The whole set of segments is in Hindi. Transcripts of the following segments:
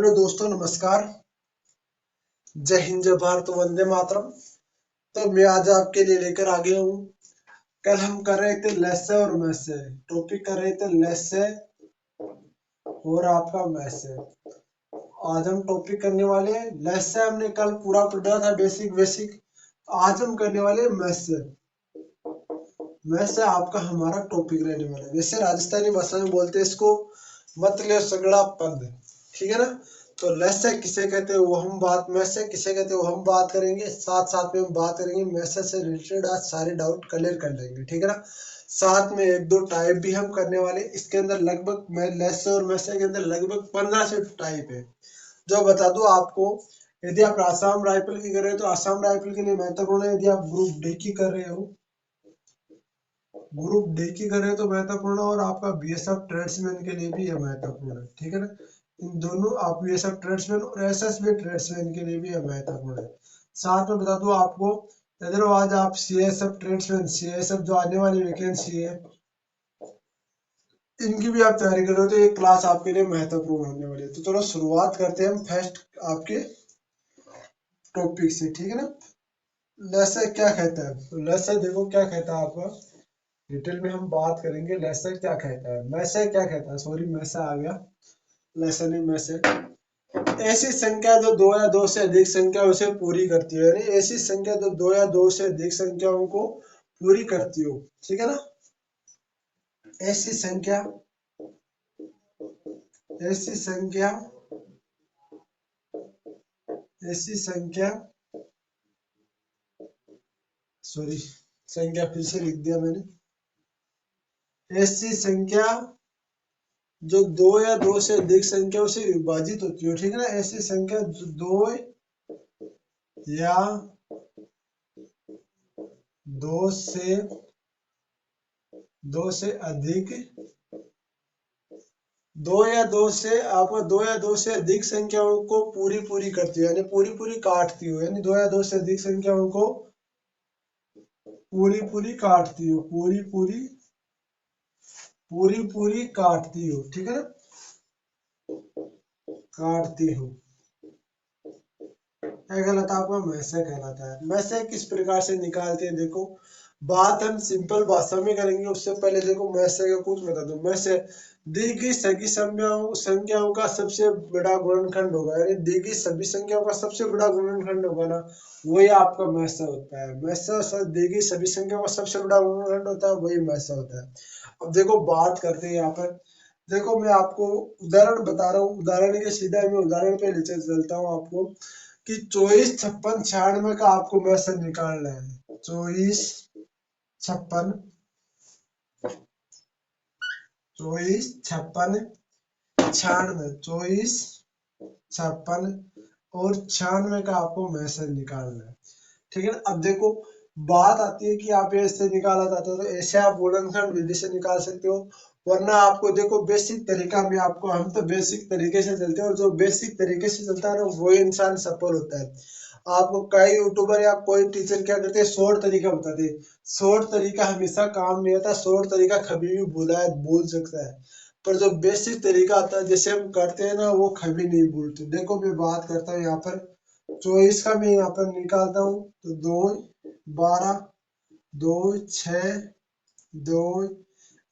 हेलो दोस्तों, नमस्कार। जय हिंद, जय भारत, वंदे मातरम। तो मैं आज आपके लिए लेकर आ गया हूँ। कल हम कर रहे थे लेसे और मैसे, टॉपिक कर रहे थे लेसे और आपका मैसे। आज हम टॉपिक करने वाले हैं लेसे। हमने कल पूरा पढ़ा था, बेसिक बेसिक। आज हम करने वाले हैं मैसे। मैसे आपका हमारा टॉपिक रहने वाला है। वैसे राजस्थानी भाषा में बोलते हैं इसको मत ले सगड़ा पद, ठीक है ना। तो लेसे किसे कहते हैं वो हम बात, मैसे किसे कहते हैं वो हम बात करेंगे। साथ साथ में हम बात करेंगे मैसे से रिलेटेड। आज सारे डाउट क्लियर कर लेंगे, ठीक है ना। साथ में एक दो टाइप भी हम करने वाले। इसके अंदर लगभग लेसे और मैसे के अंदर लगभग 15 से टाइप है। जो बता दूं आपको, यदि आप आसाम राइफल की कर रहे हो तो आसाम राइफल के लिए महत्वपूर्ण है। यदि आप ग्रुप डी की कर रहे हो, ग्रुप डी की करें तो महत्वपूर्ण, और आपका बीएसएफ ट्रेड्समैन के लिए भी यह महत्वपूर्ण है, ठीक है ना। इन दोनों, आप बीएसएफ ट्रेड्समैन और एसएसबी ट्रेड्समैन के लिए भी यह महत्वपूर्ण है। साथ में बता दूं आपको, इधर आज आप सीएसएफ ट्रेड्समैन, सीएसएफ जो आने वाली वैकेंसी है, इनकी भी आप तैयारी करो तो ये क्लास आपके लिए महत्वपूर्ण होने वाली है। तो चलो शुरुआत करते हैं हम फर्स्ट आपके टॉपिक से, ठीक है ना। लेसे क्या कहता है, तो लेसे देखो क्या कहता है आपका, डिटेल में हम बात करेंगे। लेसे क्या कहता है, मैसे क्या कहता है, सॉरी मैसे आ गया, लेसे नहीं मैसे। ऐसी संख्या जो दो या दो से अधिक संख्याओं से पूरी करती है, यानी ऐसी संख्या जो दो या दो से अधिक संख्याओं को पूरी करती हो, ठीक है ना। ऐसी संख्या, ऐसी संख्या, ऐसी संख्या, सॉरी संख्या फिर से लिख दिया मैंने। ऐसी संख्या जो दो या दो से अधिक संख्याओं से विभाजित होती हो, ठीक है ना। ऐसी संख्या जो दो या दो से अधिक, दो या दो से अधिक संख्याओं को पूरी पूरी करती है, यानी पूरी पूरी काटती हो, यानी दो या दो से अधिक संख्याओं को पूरी पूरी काटती हो, पूरी पूरी, पूरी पूरी काटती हो, ठीक है ना, काटती हो। क्या कहलाता है आपका, मैसे कहलाता है। मैसे किस प्रकार से निकालते हैं, देखो बात हम सिंपल भाषा में करेंगे। उससे पहले देखो मैसे का कुछ बता दो। मैसे दी गई सभी संख्याओं का सबसे बड़ा गुणनखंड होगा, यानी दी गई सभी संख्याओं का सबसे बड़ा गुणनखंड होगा ना, वही आपका मैसे होता है। मैसे दी गई सभी संख्याओं का सबसे बड़ा गुणनखंड होता है, वही मैसे होता है। अब देखो बात करते हैं यहाँ पर। देखो मैं आपको उदाहरण बता रहा हूँ, उदाहरण के सीधा मैं उदाहरण पे ले चलता हूँ आपको कि 24, 56, 96 का आपको मैसे निकालना है। 24, 56, 24, 56, 96, 24, 56 और 96 का आपको मैसे निकालना है, ठीक है ना। अब देखो बात आती है कि आप ऐसे निकाला जाता है तो ऐसे आप गुणनखंड विधि से निकाल सकते हो, वरना आपको देखो बेसिक तरीका में आपको, हम तो बेसिक तरीके से चलते हैं और जो बेसिक तरीके से चलता है ना वो इंसान सफल होता है। आपको कई यूट्यूबर या कोई टीचर क्या करते हैं, शॉर्ट तरीका बताते हैं। शॉर्ट तरीका हमेशा काम नहीं आता, शॉर्ट तरीका कभी भी भूल सकता है, पर जो बेसिक तरीका आता है जैसे हम करते हैं ना वो कभी नहीं भूलते। देखो मैं बात करता हूँ यहाँ पर 24 का, मैं यहाँ पर निकालता हूँ तो 2, 12, 2, 6, 2,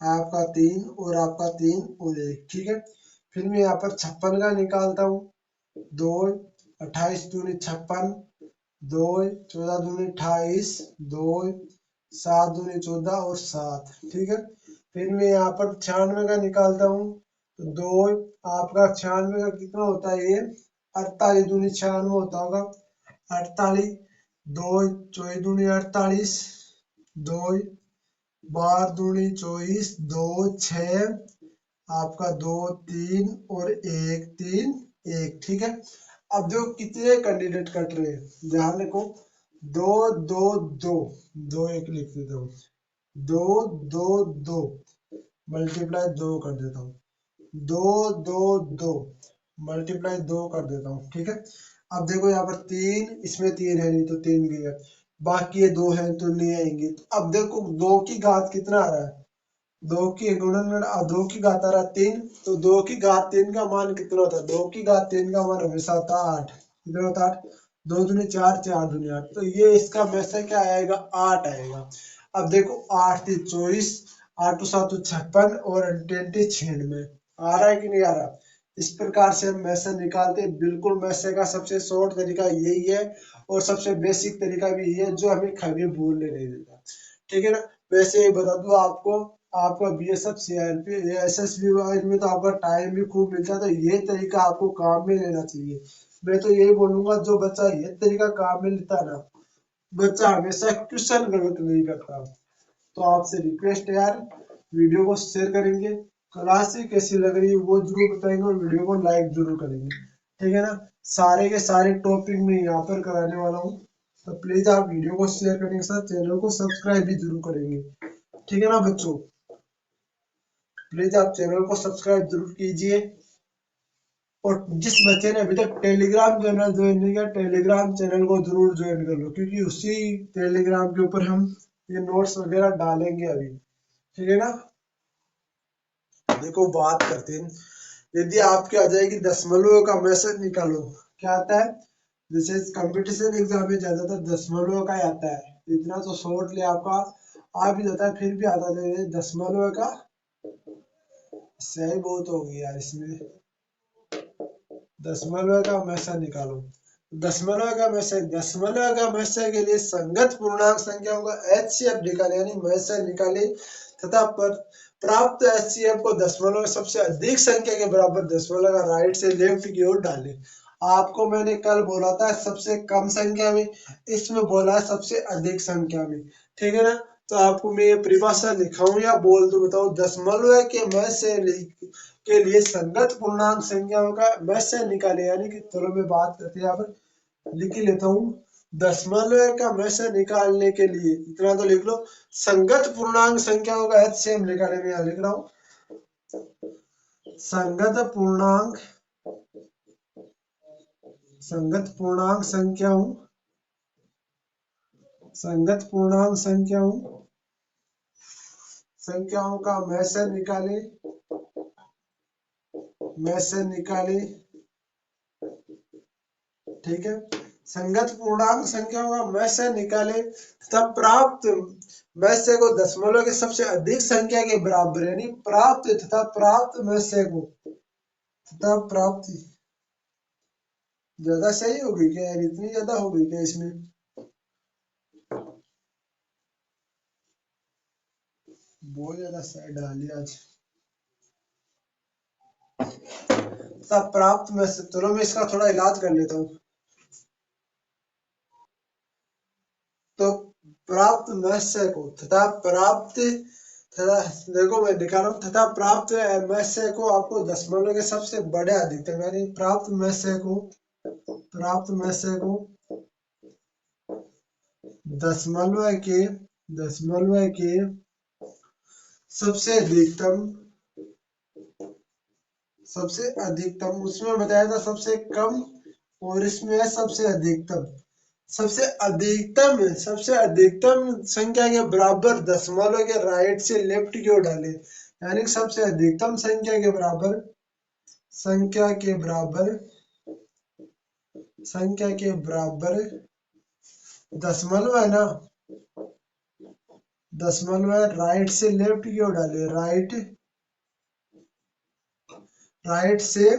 आपका 3 और आपका 3 और 1, ठीक है। फिर मैं यहाँ पर 56 का निकालता हूँ, 2, 28 दूनी 56, 2, 14 दूनी 28, 2, 7 दूनी 14 और 7, ठीक है। फिर मैं यहाँ पर 96 का निकालता हूँ तो 2, आपका 96 का कितना होता है ये, 48 दूनी 96 होता होगा, 48, 2, 24 दूनी 48, 2, 12 दूनी 24, 2, 6, आपका 2, 3 और 1, 3, 1, ठीक है। अब देखो कितने कैंडिडेट कट रहे हैं, ध्यान देखो, 2, 2, 2, 2 एक लिख देता हूँ, 2, 2, 2 मल्टीप्लाई 2 कर देता हूँ, 2, 2, 2 मल्टीप्लाई 2 कर देता हूँ, ठीक है। अब देखो यहाँ पर 3, इसमें 3 है नहीं तो 3 गया, बाकी ये 2 है तो नहीं आएंगे। तो अब देखो 2 की घात कितना आ रहा है, दो की गुणन में 2 की घात आ रहा 3, तो 2 की घात 3 का मान कितना होता है? 2 की घात 3 का मान हमेशा होता है 8। कितना होता है? 8। 2 दूनी 4, 4 दूनी 8, तो ये इसका में से क्या आएगा? 8 आएगा। अब देखो 8 3 24, 8 7 56 और 96 आ रहा है कि नहीं आ रहा? इस प्रकार से हम मैसे निकालते हैं। बिल्कुल मैसे का सबसे शॉर्ट तरीका यही है और सबसे बेसिक तरीका भी यही है, जो हमें कभी भूलने नहीं देता। ठीक है ना? वैसे ही बता दूं आपको, आपका बीएसएफ सीआरपी एसएसबी में तो आपका टाइम भी खूब मिलता है, तो ये तरीका आपको काम में लेना चाहिए। मैं तो यही बोलूंगा, जो बच्चा ये तरीका काम में लेता है ना, बच्चा हमेशा क्वेश्चन गलत नहीं करता। तो आपसे रिक्वेस्ट है यार, वीडियो को शेयर करेंगे, क्लास ही कैसी लग रही है वो जरूर बताएंगे और वीडियो को लाइक जरूर करेंगे। ठीक है ना? सारे के सारे टॉपिक में यहाँ पर कराने वाला हूँ, तो प्लीज आप वीडियो को शेयर करने के साथ चैनल को सब्सक्राइब भी जरूर करेंगे। ठीक है ना बच्चों? प्लीज आप चैनल को सब्सक्राइब जरूर कीजिए। और जिस बच्चे ने अभी तक टेलीग्राम चैनल ज्वाइन नहीं किया, टेलीग्राम चैनल को जरूर ज्वाइन कर लो, क्योंकि उसी टेलीग्राम के ऊपर हम ये नोट्स वगैरह डालेंगे अभी। ठीक है ना? देखो बात करते हैं, यदि आपके आ जाएगी दशमलव का मैसेज निकालो, क्या आता है? जैसे कंपटीशन एग्जाम में ज्यादातर दशमलव का ही आता है, इतना तो शॉर्टली आपका आ भी जाता है, फिर भी आता है दशमलव का। सही बहुत होगी यार इसमें। दशमलव का मैसेज निकालो। दशमलव का मैसेज के लिए संगत पूर्णांक संख्याओं का एचसीएफ निकाले, यानी मैसेज निकाले तथा पर प्राप्त एचसीएफ को दशमलव में सबसे अधिक संख्या के बराबर दशमलव का राइट से लेफ्ट की ओर डाले। आपको मैंने कल बोला था सबसे कम संख्या में, इसमें बोला है सबसे अधिक संख्या में। ठीक है ना? तो आपको मैं ये परिभाषा लिखाऊं या बोल दूं, बताओ। दशमलव के मैसेज के लिए संगत पूर्णांक संख्याओं का मैसेज निकाले, यानी कि चलो मैं बात करते हैं यहाँ पर लिख ही लेता हूँ। दशमलव का मैसेज निकालने के लिए इतना तो लिख लो, संगत पूर्णांक संख्याओं का एचसीएफ निकाले। मैं यहाँ लिख रहा हूँ, संगत पूर्णांक संख्याओं संख्याओं का मैसेज निकाले। ठीक है? संगत पूर्णांक संख्याओं का मैसेज निकाले तब प्राप्त मैसेज को दशमलव के सबसे अधिक संख्या के बराबर, यानी प्राप्त मैसेज को प्राप्त ज्यादा सही होगी क्या यार? इतनी ज्यादा हो गई क्या इसमें? बहुत ज्यादा सही डाली आज। तब प्राप्त मैसेज, चलो मैं इसका थोड़ा इलाज कर लेता हूँ। तो प्राप्त मैसेज को तथा देखो मैं दिखा रहा हूँ, तथा प्राप्त मैसेज को आपको दशमलव के सबसे बड़े अधिकतम, यानी प्राप्त मैसेज को दशमलव के सबसे अधिकतम उसमें बताया था सबसे कम, और इसमें है सबसे अधिकतम। सबसे अधिकतम संख्या के बराबर दशमलव के राइट से लेफ्ट की ओर डाले, यानी सबसे अधिकतम संख्या के बराबर दशमलव है ना, दशमलव राइट से लेफ्ट की ओर डाले, राइट से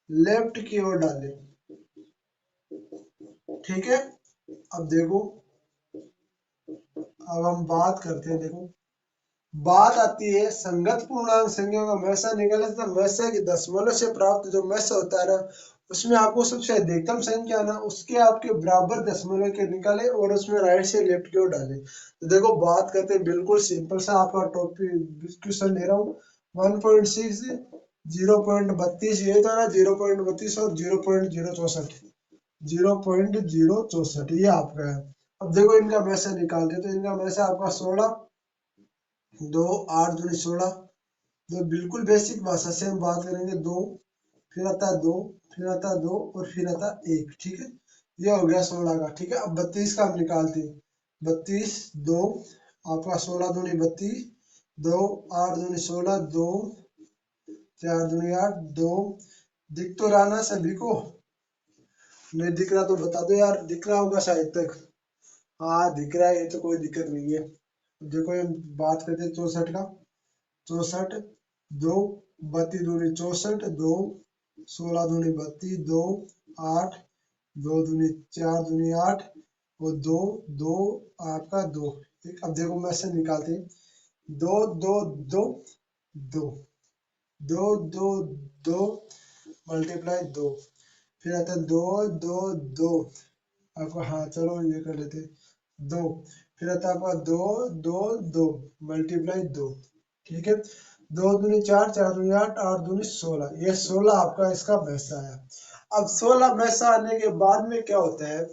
लेफ्ट की ओर डाले। ठीक है? अब देखो, अब हम बात करते हैं। देखो बात आती है संगत पूर्णांक संख्या का मैसेज निकाले, तो मैसेज दशमलव से प्राप्त जो मैसेज होता है ना, उसमें आपको सबसे अधिकतम संख्या ना उसके आपके बराबर दशमलव के निकाले और उसमें राइट से लेफ्ट की ओर डाले। तो देखो बात करते हैं, बिल्कुल सिंपल सा आपका टॉपिक क्वेश्चन ले रहा हूँ। 1.6 0.32 ये था ना, 0.32 और 0.064, 0.064 ये आपका है। अब देखो इनका मैसेज निकालते हैं, तो इनका मैसेज आपका 16, 2 8 दूनी 16। तो बिल्कुल बेसिक भाषा से हम बात करेंगे, 2 फिर आता है 2 फिर आता है 2 और फिर आता है 1। ठीक है? ये हो गया 16 का। ठीक है? अब 32 का हम निकालते हैं। 32 2 आपका 16 दूनी 32, 2 8 दूनी 16, 2 4 दूनी 8, 2। दिख तो रहा ना सभी को? नहीं दिख रहा तो बता दो यार, दिख रहा होगा शायद तक। हाँ दिख रहा है, ये तो कोई दिक्कत नहीं है। देखो ये बात करते हैं 64 का। 64, 2 32 दूनी 64, 2 16 दूनी 32, 2 8, 2 दूनी 4 दूनी 8 और 2 2 आपका 2। ठीक, अब देखो मैं से निकालते हैं। 2 2 2 2 2 2 2 मल्टीप्लाई 2, फिर आता है 2 2 2 आपका। हाँ चलो ये कर लेते हैं। 2 फिर आता है आपका 2 2 2 मल्टीप्लाई 2। ठीक है, 2 दूनी 4, 4 दूनी 8, 8 दूनी 16, ये 16 आपका इसका भैंसा आया। अब 16 भैंसा आने के बाद में क्या होता है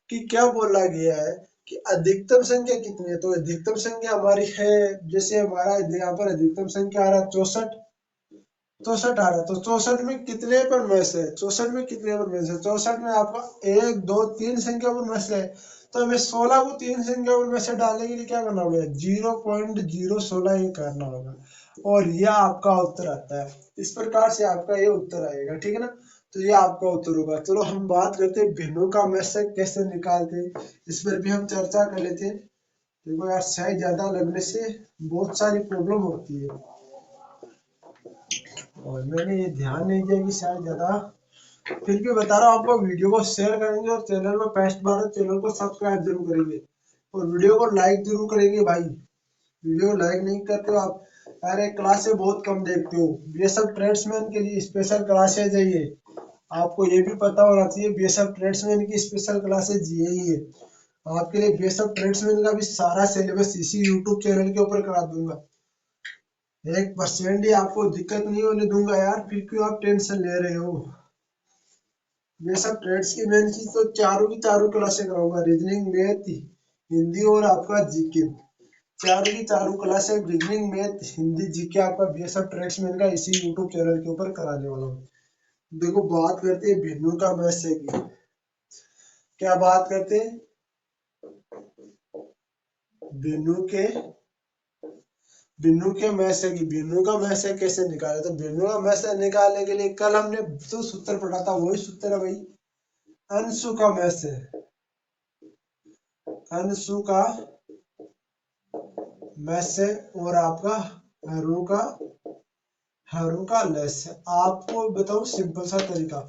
कि क्या बोला गया है कि अधिकतम संख्या कितनी है। तो अधिकतम संख्या हमारी है, जैसे हमारा यहाँ पर अधिकतम संख्या आ रहा है 64, 64 आ रहा है। तो 64 में कितने पर मैच है, 64 में कितने पर मैच है, 64 में आपका 1 2 3 संख्या पर मैच है। तो हमें 16 को 3 संख्या पर मैच डालने के लिए क्या करना होगा, 0.016 ये करना होगा, और यह आपका उत्तर आता है। इस प्रकार से आपका ये उत्तर आएगा। ठीक है ना, तो ये आपका उत्तर होगा। चलो हम बात करते हैं भिन्नों का मैसेज कैसे निकालते हैं, इस पर भी हम चर्चा कर लेते हैं। देखो यार स्याही ज्यादा लगने से बहुत सारी प्रॉब्लम होती है, और मैंने ये ध्यान नहीं दिया कि शायद ज्यादा। फिर भी बता रहा हूँ आपको, वीडियो को शेयर करेंगे और चैनल में फर्स्ट बार चैनल को सब्सक्राइब जरूर करेंगे, और वीडियो को लाइक जरूर करेंगे भाई। वीडियो को लाइक नहीं करते हो आप, अरे क्लासे बहुत कम देखते हो। बीएसएफ ट्रेड्समैन के लिए स्पेशल क्लासेज है ये, आपको ये भी पता होना चाहिए। बीएसएफ ट्रेड्समैन की स्पेशल क्लासेज यही है आपके लिए। बीएसएफ ट्रेड्समैन का भी सारा सिलेबस इसी यूट्यूब चैनल के ऊपर करा दूंगा। 1% ही आपको दिक्कत नहीं होने दूंगा यार, फिर क्यों आप टेंशन ले रहे हो। ये सब ट्रेड्स की मेन चीज तो चारों की चारों क्लासें कराऊंगा, रीजनिंग मैथ हिंदी और आपका जीके। चारों की चारों क्लासें रीजनिंग मैथ हिंदी जीके आपका बीएसएफ ट्रेड्समैन का इसी यूट्यूब चैनल के ऊपर कराने वाला हूँ। देखो बात करते हैं भिन्नों का मैसेज की। क्या बात करते हैं, भिन्नों के मैसेज की। भिन्नों का मैसेज कैसे निकाले, तो भिन्नों का मैसेज निकालने के लिए कल हमने जो सूत्र पढ़ा था वही सूत्र है भाई। अंशु का मैसेज, अंशु का मैसेज और आपका हरू का लेस है। आपको बताऊं सिंपल सा तरीका,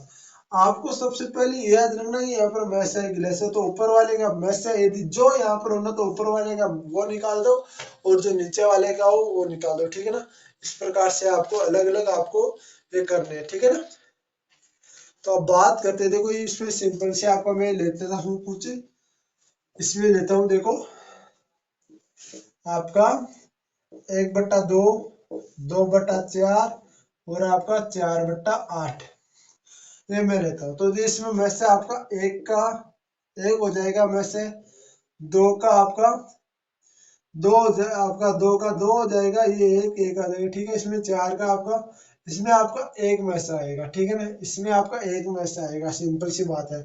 आपको सबसे पहले याद रखना है यहाँ पर मैसेज लेस है, तो ऊपर वाले का मैसेज यदि जो यहाँ पर होना तो ऊपर वाले का वो निकाल दो, और जो नीचे वाले का हो वो निकाल दो। ठीक है ना, इस प्रकार से आपको अलग अलग आपको ये करने हैं। ठीक है ना, तो अब बात करते हैं। देखो इसमें सिंपल से आपका मैं लेता हूँ कुछ, इसमें लेता हूँ देखो आपका 1/2, 2/4 और आपका 4/8, ये मैं लेता हूँ। तो इसमें में से आपका एक हो जाएगा, में से दो का आपका दो का दो हो जाएगा, ये एक आ जाएगा। ठीक है, इसमें चार का आपका, इसमें आपका एक में से आएगा। ठीक है ना, इसमें आपका एक में से आएगा, सिंपल सी बात है।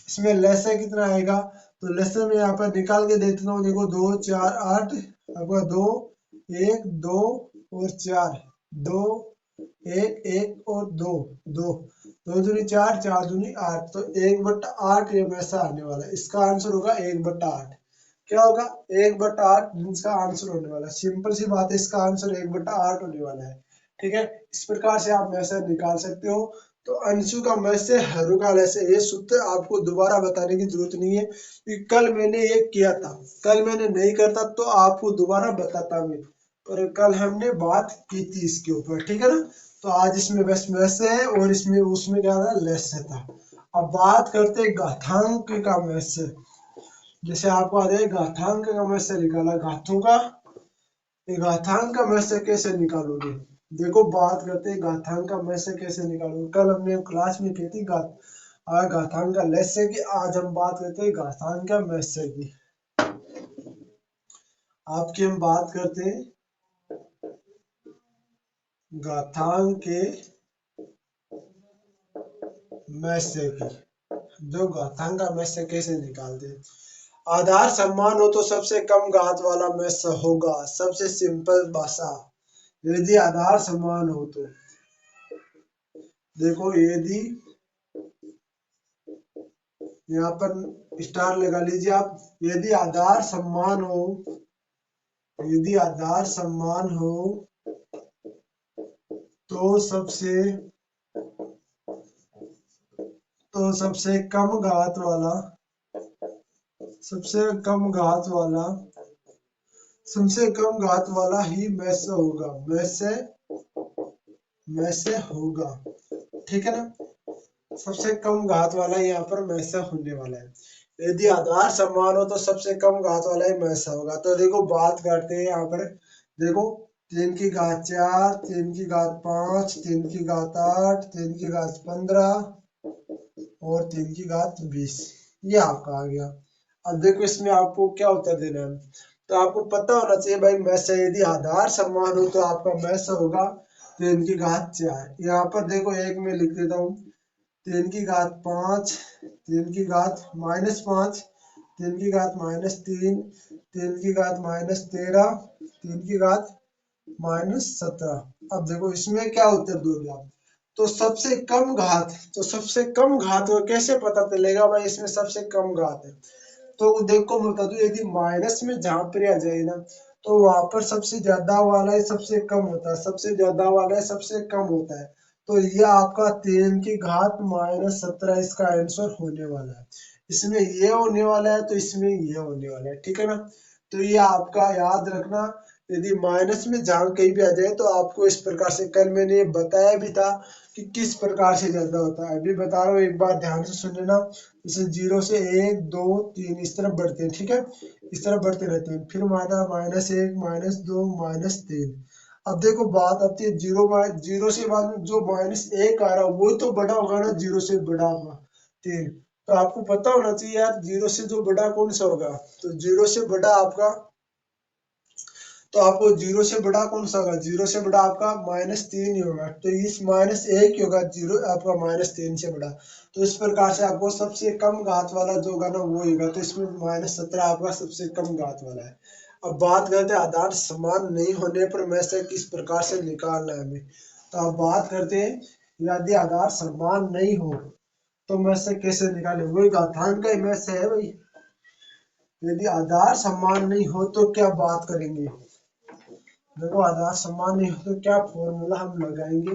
इसमें लेस है कितना आएगा, तो लेस में यहाँ पर निकाल के देता हूँ। देखो 2 4 8 आपका 2 1 2 और 4, 2 1 1 और 2 2 2 दूनी 4, 4 दूनी 8, तो 1/8 ये वैसा आने वाला है। इसका आंसर होगा 1/8। क्या होगा, 1/8 इसका आंसर होने वाला है। सिंपल सी बात है, इसका आंसर 1/8 होने वाला है। ठीक है, इस प्रकार से आप मैसेज निकाल सकते हो। तो अंशु का मैसेज हरू का मैसेज, ये सूत्र आपको दोबारा बताने की जरूरत नहीं है, कि कल मैंने ये किया था, कल मैंने नहीं करता तो आपको दोबारा बताता मैं, पर कल हमने बात की थी इसके ऊपर। ठीक है ना, तो आज इसमें बस मैसेज है और इसमें उसमें क्या था, लेस था। अब बात करते हैं घातांक का मैसेज। जैसे आपको आ जाए घातांक का मैसेज निकाला, घातांक का मैसेज कैसे निकालोगे। देखो बात करते हैं घातांक का मैसेज कैसे निकालोगे। कल हमने क्लास में की थी घातांक का लेस्य की, आज हम बात करते हैं घातांक का मैसेज की। आपकी हम बात करते हैं घातांक के मैसेज की, जो घातांक का मैसेज कैसे निकालते हैं। आधार समान हो तो सबसे कम घात वाला में से होगा। सबसे सिंपल भाषा, यदि आधार समान हो तो देखो, यदि यहाँ पर स्टार लगा लीजिए आप। यदि आधार समान हो, यदि आधार समान हो तो सबसे कम घात वाला, सबसे कम घात वाला, सबसे कम घात वाला ही में से होगा, में से होगा। ठीक है ना, सबसे कम घात वाला यहाँ पर में से होने वाला है। यदि आधार समान हो तो सबसे कम घात वाला ही में से होगा। तो देखो बात करते हैं यहाँ पर। देखो 3 की घात 4, 3 की घात 5, 3 की घात 8, 3 की घात 15 और 3 की घात 20, ये आपका आ गया। अब देखो इसमें आपको क्या उत्तर देना है। तो आपको पता होना चाहिए भाई में से, यदि आधार समान हो तो आपका में से होगा 3 की घात 4। यहाँ पर देखो एक में लिख देता हूँ, 3 की घात 5, 3 की घात -5, 3 की घात -3, 3 की घात -13, 3 की घात -17। अब देखो इसमें क्या उत्तर दोगे आप। तो सबसे कम घात, तो सबसे कम घात को कैसे पता चलेगा भाई इसमें सबसे कम घात है। तो देखो मैं बता दूं, यदि माइनस में जहां पर आ जाए ना, तो वहां पर सबसे ज्यादा वाला है सबसे कम होता है, सबसे ज्यादा वाला है सबसे कम होता है। तो ये आपका 3 की घात -17 इसका आंसर होने वाला है। इसमें ये होने वाला है तो इसमें ये होने वाला है। ठीक है ना, तो ये आपका याद रखना। यदि माइनस में जहां कहीं भी आ जाए तो आपको इस प्रकार से, कल मैंने ये बताया भी था कि किस प्रकार से ज्यादा होता है। अभी बता रहा हूँ, एक बार ध्यान से सुन लेना। जैसे 0 से 1, 2, 3 इस तरफ बढ़ते हैं। ठीक है, इस तरफ बढ़ते रहते हैं। फिर हमारा -1, -2, -3। अब देखो बात आती है 0 से बाद में जो -1 आ रहा है वो तो बड़ा होगा ना, 0 से बड़ा होगा 3। तो आपको पता होना चाहिए यार 0 से जो बड़ा कौन सा होगा। तो 0 से बड़ा आपका, तो आपको 0 से बड़ा कौन सा होगा, 0 से बड़ा आपका -3 ही होगा। तो इस -1 ही होगा 0 आपका -3 से बड़ा। तो इस प्रकार से आपको सबसे कम घात वाला जो होगा ना वो होगा। तो इसमें -17 आपका सबसे कम घात वाला है। अब बात करते हैं आधार समान नहीं होने पर में से किस प्रकार से निकालना है हमें। तो अब बात करते हैं, यदि आधार समान नहीं हो तो में से कैसे निकाले। वही घातांक का में से है भाई। यदि आधार समान नहीं हो तो क्या बात करेंगे। देखो आधार समान नहीं हो तो क्या फॉर्मूला हम लगाएंगे।